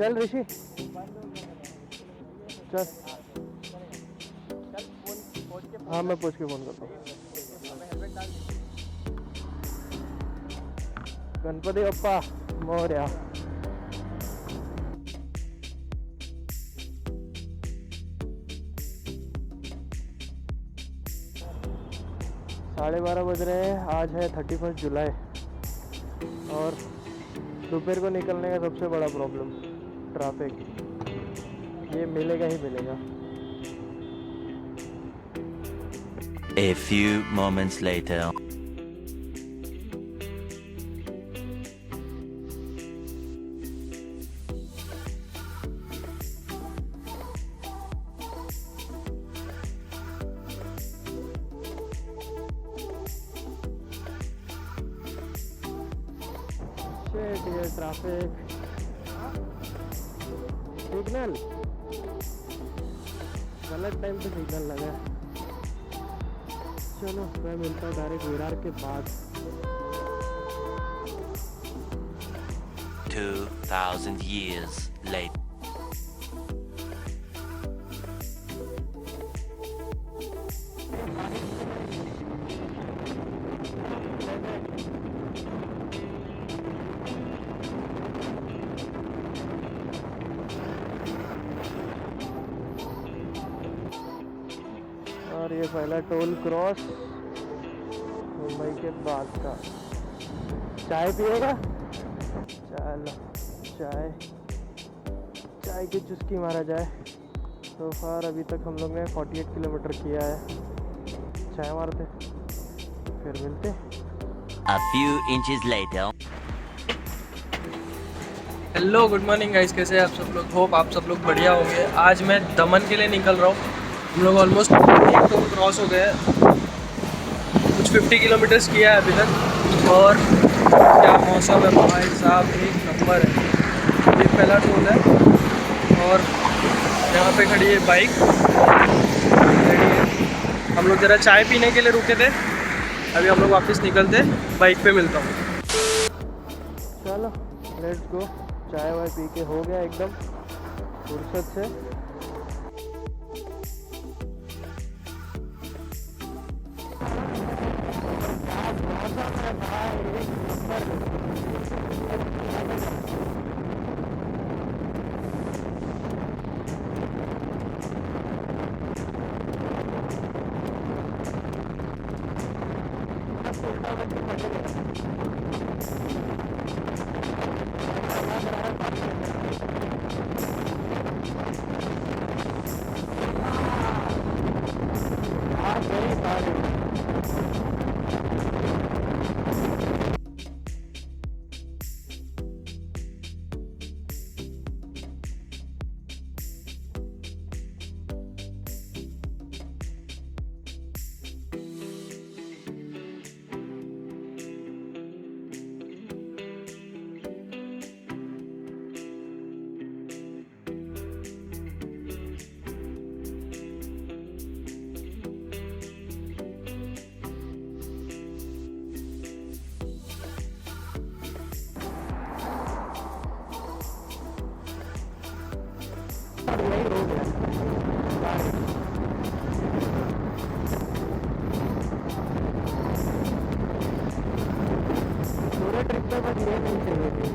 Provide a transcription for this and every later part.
चल ऋषि चल। हाँ मैं पूछ के फ़ोन करता हूँ। गणपति बप्पा मोरया। साढ़े 12 बज रहे हैं। आज है 31 जुलाई और दोपहर को निकलने का सबसे बड़ा प्रॉब्लम ट्रैफिक। ये मिलेगा ही मिलेगा। A few moments later. Shit, ये ट्रैफिक सिग्नल गलत टाइम पे सिग्नल लगा। चलो मैं मिलता हूँ डायरेक्ट विरार के बाद। 2000 years later. और ये पहला टोल क्रॉस मुंबई के बाद का। चाय पिएगा? चलो चाय की चुस्की मारा जाए। तो फार अभी तक हम लोग ने 48 किलोमीटर किया है। चाय मारते फिर मिलते। A few inches later. Hello good morning guys, कैसे हैं आप सब लोग? होप आप सब लोग बढ़िया होंगे। आज मैं दमन के लिए निकल रहा हूँ। हम लोग ऑलमोस्ट एक टोल क्रॉस हो गए हैं। कुछ 50 किलोमीटर्स किया है अभी तक। और क्या मौसम है भाई साहब, एक नंबर है। ये पहला टोल है और यहाँ पे खड़ी है बाइक। हम लोग ज़रा चाय पीने के लिए रुके थे। अभी हम लोग वापस निकलते, बाइक पे मिलता हूँ। चलो लेट्स गो। चाय वाय पी के हो गया एकदम फुर्सत से। पूरे ट्रिप पे बस ये नहीं चाहिए थी।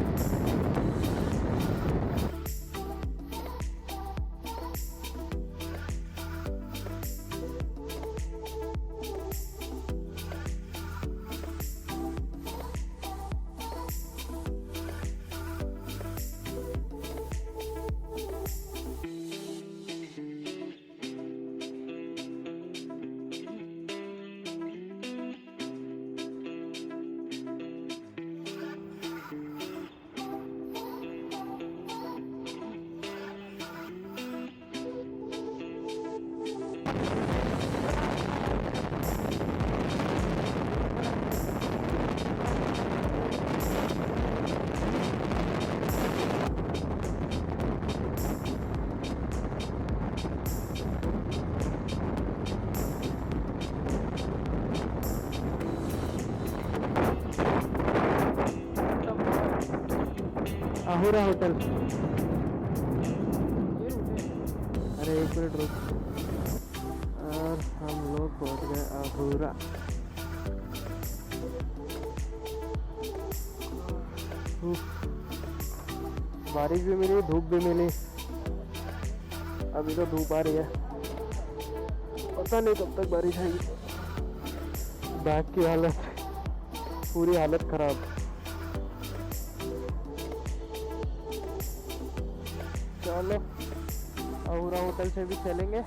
आहुरा होटल। मिनट रुक। और हम लोग पहुंच गए अधूरा। बारिश भी मिली, धूप भी मिली। अभी तो धूप आ रही है, पता नहीं कब तक बारिश आएगी। बैग की हालत, पूरी हालत खराब। चलो अहूरा होटल से भी चलेंगे।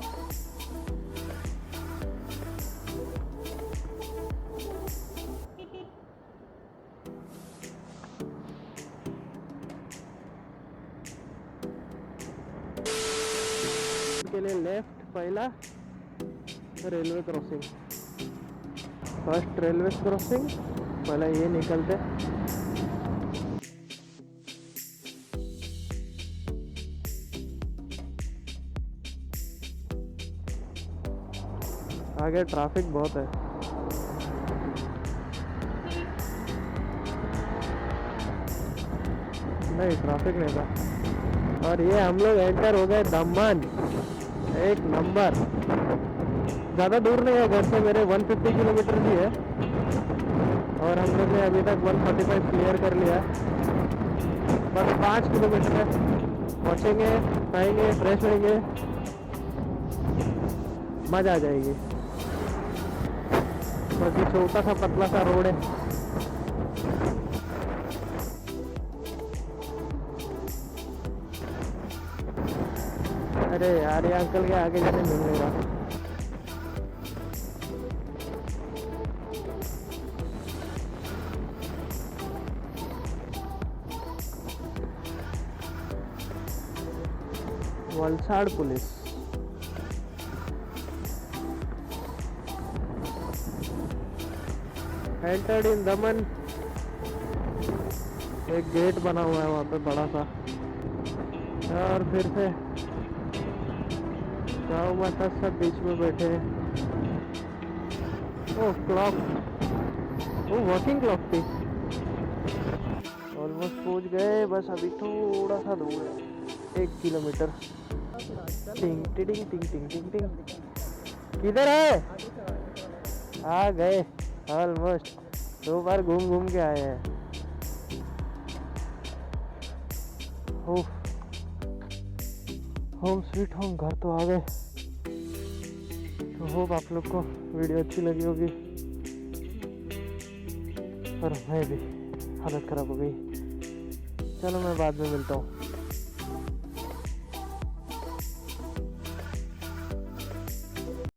के लिए लेफ्ट पहला railway crossing, first railway crossing पहला ये निकलते। आगे ट्रैफिक बहुत है। नहीं ट्रैफिक नहीं था। और ये हम लोग एंटर हो गए दमन। एक नंबर, ज़्यादा दूर नहीं है घर से, मेरे 150 किलोमीटर भी है। और हम लोग ने अभी तक 145 क्लियर कर लिया। बस 5 किलोमीटर है, पहुँचेंगे, खाएंगे, फ्रेश होंगे, मज़ा आ जाएगी। बस ये छोटा सा पतला सा रोड है। अरे यार ये अंकल के आगे जाने मिल नहीं रहा। वलसाड़ पुलिस। एंटर्ड इन दमन। एक गेट बना हुआ है वहाँ पे बड़ा सा। और फिर से गाँव माता सब बीच में बैठे हैं। ओह क्लॉक, वो वर्किंग क्लॉक थी। ऑलमोस्ट पहुंच गए, बस अभी थोड़ा सा दूर है, 1 किलोमीटर। टिंग टिंग टिंग टिंग टिंग टिंग। किधर है? आ गए ऑलमोस्ट। 2 बार घूम घूम के आए हैं। होम स्वीट होम, घर तो आ गए। तो होप आप लोग को वीडियो अच्छी लगी होगी। पर मैं भी हालत ख़राब हो गई। चलो मैं बाद में मिलता हूँ।